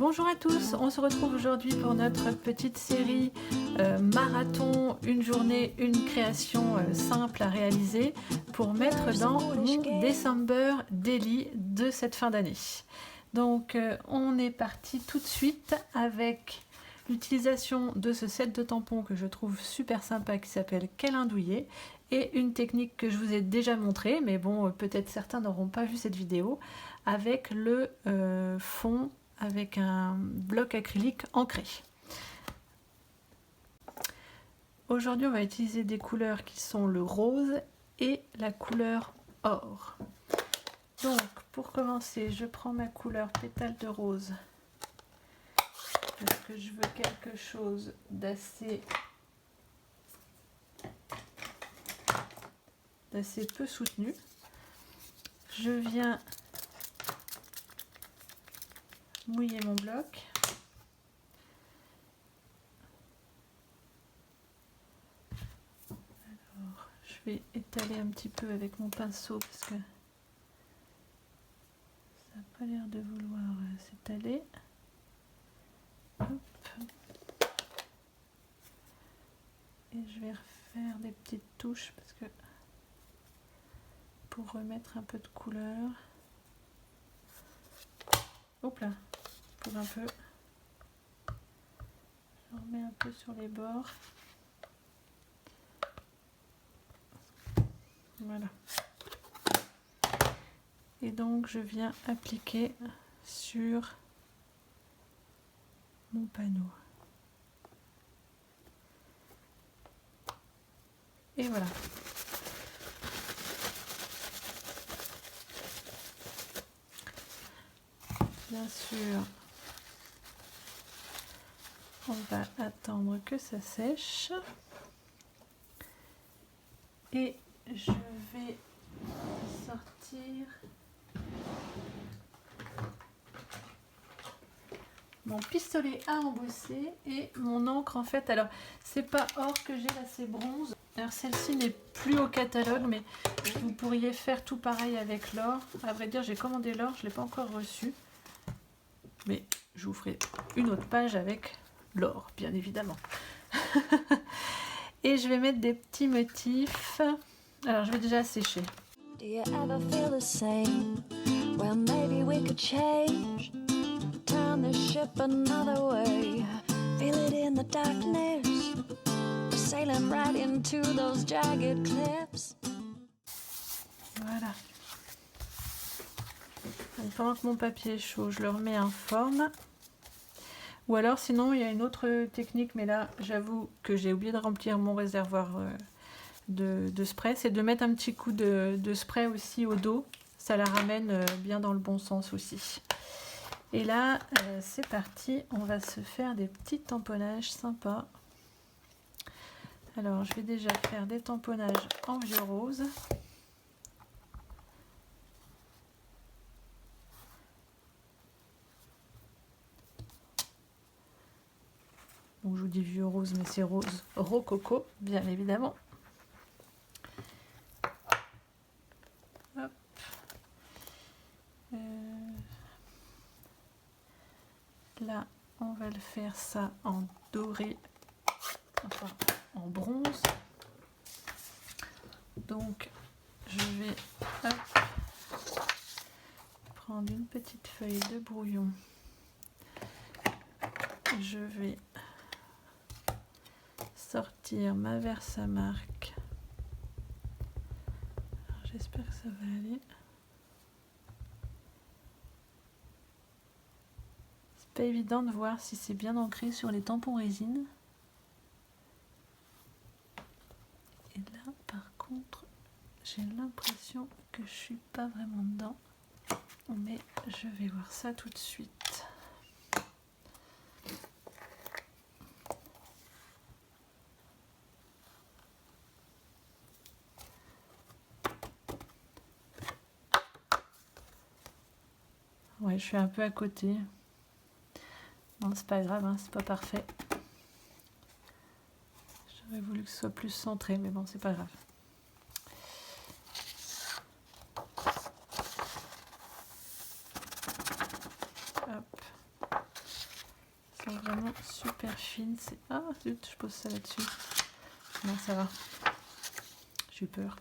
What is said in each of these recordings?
Bonjour à tous, on se retrouve aujourd'hui pour notre petite série marathon, une journée, une création simple à réaliser pour mettre dans mon December Daily de cette fin d'année. Donc on est parti tout de suite avec l'utilisation de ce set de tampons que je trouve super sympa qui s'appelle Câlin douillet et une technique que je vous ai déjà montrée, mais bon, peut-être certains n'auront pas vu cette vidéo, avec le fond avec un bloc acrylique ancré. Aujourd'hui, on va utiliser des couleurs qui sont le rose et la couleur or. Donc, pour commencer, je prends ma couleur pétale de rose parce que je veux quelque chose d'assez peu soutenu. Je viens mouiller mon bloc. Alors, je vais étaler un petit peu avec mon pinceau parce que ça n'a pas l'air de vouloir s'étaler. Et je vais refaire des petites touches parce que pour remettre un peu de couleur. Hop là, pour un peu. Je remets un peu sur les bords. Voilà. Et donc je viens appliquer sur mon panneau. Et voilà. Bien sûr, on va attendre que ça sèche. Et je vais sortir mon pistolet à embosser et mon encre en fait. Alors, c'est pas or que j'ai là, c'est bronze. Alors, celle-ci n'est plus au catalogue, mais vous pourriez faire tout pareil avec l'or. À vrai dire, j'ai commandé l'or, je ne l'ai pas encore reçu. Mais je vous ferai une autre page avec l'or, bien évidemment. Et je vais mettre des petits motifs. Alors, je vais déjà sécher. Do you ever feel the same? Well, maybe we could change. Turn the ship another way. Feel it in the darkness. We're sailing right into those jagged cliffs. Voilà. Donc, pendant que mon papier est chaud, je le remets en forme. Ou alors, sinon, il y a une autre technique, mais là, j'avoue que j'ai oublié de remplir mon réservoir de spray. C'est de mettre un petit coup de spray aussi au dos. Ça la ramène bien dans le bon sens aussi. Et là, c'est parti. On va se faire des petits tamponnages sympas. Alors, je vais déjà faire des tamponnages en vieux rose. Donc je vous dis vieux rose, mais c'est rose rococo, bien évidemment. Hop. Là, on va le faire ça en doré, enfin en bronze. Donc je vais prendre une petite feuille de brouillon. Je vais sortir ma Versamark. J'espère que ça va aller. C'est pas évident de voir si c'est bien ancré sur les tampons résine. Et là, par contre, j'ai l'impression que je suis pas vraiment dedans. Mais je vais voir ça tout de suite. Ouais, je suis un peu à côté. Non, c'est pas grave, hein, c'est pas parfait. J'aurais voulu que ce soit plus centré, mais bon, c'est pas grave. Hop. vraiment super fine. Ah zut, je pose ça là-dessus. Non, ça va. J'ai eu peur.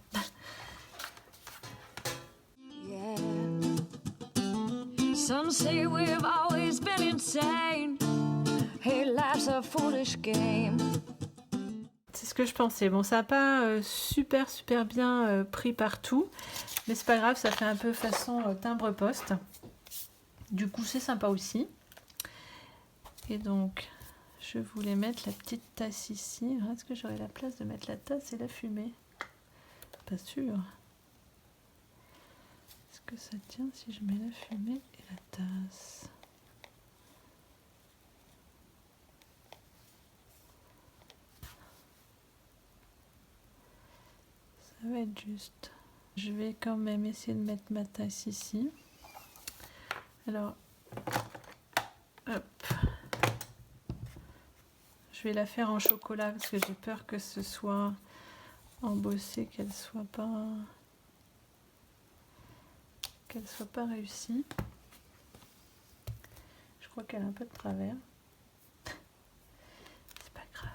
Yeah. Some say we've always been insane. Hey, life's a foolish game. C'est ce que je pensais. Bon, ça n'a pas super bien pris partout, mais c'est pas grave, ça fait un peu façon timbre-poste. Du coup, c'est sympa aussi. Et donc, je voulais mettre la petite tasse ici. Est-ce que j'aurai la place de mettre la tasse et la fumée? Pas sûr. Est-ce que ça tient si je mets la fumée et la tasse? Ça va être juste. Je vais quand même essayer de mettre ma tasse ici. Alors, hop. Je vais la faire en chocolat parce que j'ai peur que ce soit embossé, qu'elle soit pas réussie. Je crois qu'elle a un peu de travers. C'est pas grave.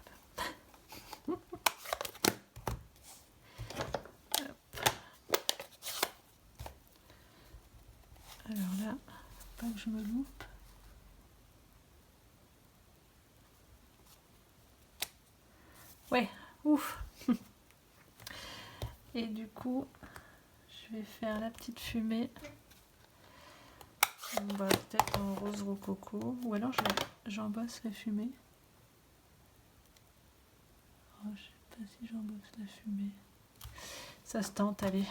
Alors là, pas que je me loupe. Ouais, ouf. Et du coup, je vais faire la petite fumée. On va peut-être en rose rococo. Ou alors j'embosse la fumée. Oh, je sais pas si j'embosse la fumée. Ça se tente, allez.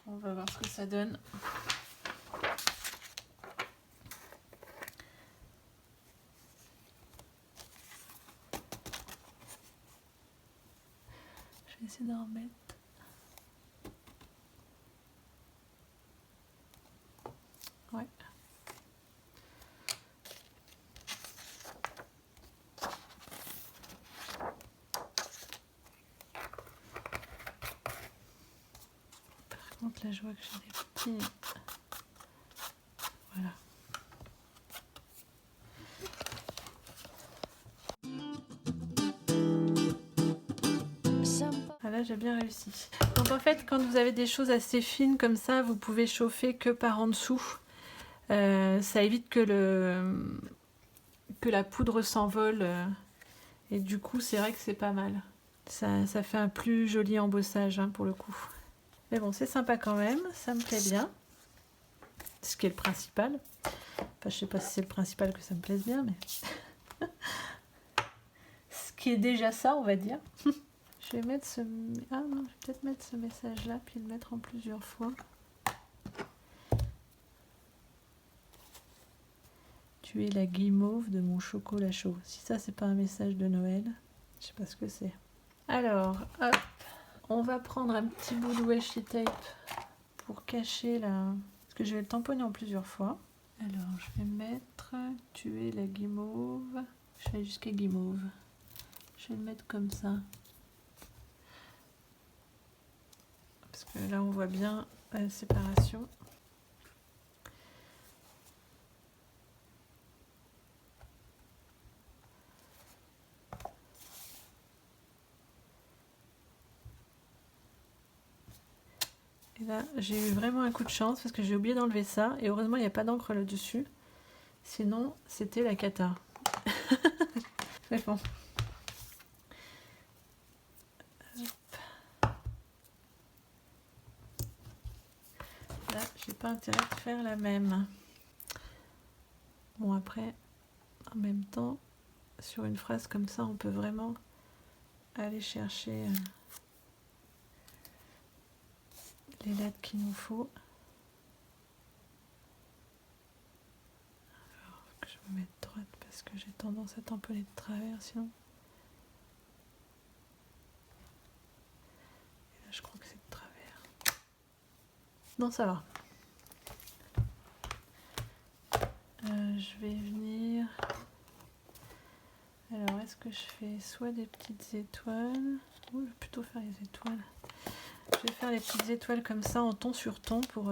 On va voir ce que ça donne. Je vais essayer d'en remettre. Ouais. Par contre, là, je vois que j'ai des petits... Voilà. Ah là, j'ai bien réussi. Donc en fait, quand vous avez des choses assez fines comme ça, vous pouvez chauffer que par en dessous. Ça évite que la poudre s'envole. Et du coup, c'est vrai que c'est pas mal. Ça fait un plus joli embossage hein, pour le coup. Mais bon, c'est sympa quand même. Ça me plaît bien. Ce qui est le principal. Enfin, je sais pas si c'est le principal que ça me plaise bien, mais... ce qui est déjà ça, on va dire. Je vais mettre ce... Ah non, je vais peut-être mettre ce message-là, puis le mettre en plusieurs fois. Tu es la guimauve de mon chocolat chaud. Si ça, c'est pas un message de Noël, je sais pas ce que c'est. Alors, hop, on va prendre un petit bout de washi tape pour cacher la... Parce que je vais le tamponner en plusieurs fois. Alors, je vais mettre tu es la guimauve. Je vais jusqu'à guimauve. Je vais le mettre comme ça. Parce que là, on voit bien la séparation. Et là, j'ai eu vraiment un coup de chance parce que j'ai oublié d'enlever ça. Et heureusement, il n'y a pas d'encre là-dessus. Sinon, c'était la cata. Mais bon. Là, j'ai pas intérêt de faire la même. Bon, après, en même temps, sur une phrase comme ça, on peut vraiment aller chercher les lettres qu'il nous faut. Alors, faut que je me mette droite parce que j'ai tendance à tamponner de travers sinon. Et là, je crois que c'est de travers. Non, ça va. Je vais venir... Alors, est-ce que je fais soit des petites étoiles, ou je vais plutôt faire les étoiles. Je vais faire les petites étoiles comme ça en ton sur ton pour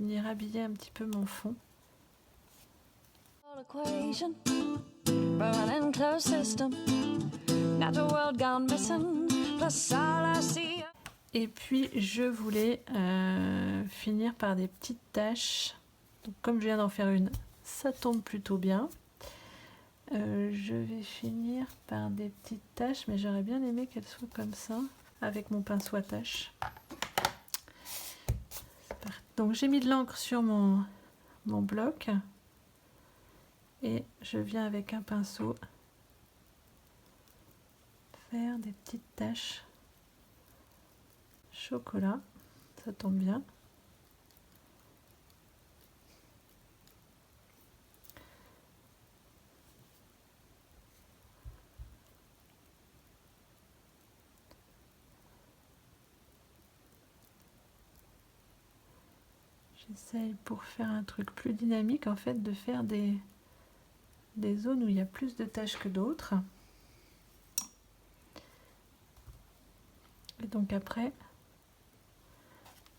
venir habiller un petit peu mon fond. Equation, running closed system, natural world gone missing, plus all I see. Et puis je voulais finir par des petites taches. Donc comme je viens d'en faire une, ça tombe plutôt bien. Je vais finir par des petites taches, mais j'aurais bien aimé qu'elles soient comme ça, avec mon pinceau à taches. Donc j'ai mis de l'encre sur mon bloc. Et je viens avec un pinceau faire des petites taches chocolat, ça tombe bien. J'essaye pour faire un truc plus dynamique en fait de faire des zones où il y a plus de taches que d'autres. Et donc après,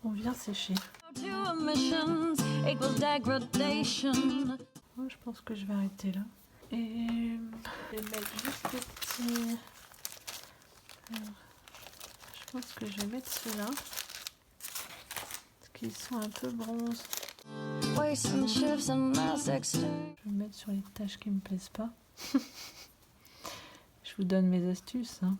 on vient sécher. Oh, je pense que je vais arrêter là. Et je vais mettre juste des petits... Alors, je pense que je vais mettre ceux-là. Parce qu'ils sont un peu bronze. Je vais mettre sur les taches qui me plaisent pas. Je vous donne mes astuces. Hein.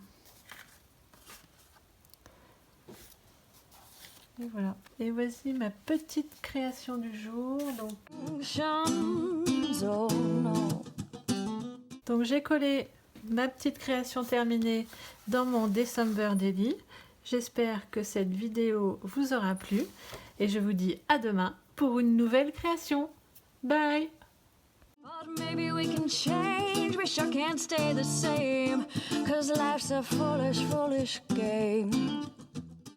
Et voilà. Et voici ma petite création du jour. Donc j'ai collé ma petite création terminée dans mon December Daily. J'espère que cette vidéo vous aura plu. Et je vous dis à demain pour une nouvelle création. Bye! But maybe we can change, we sure can't stay the same, 'cause life's a foolish, foolish game.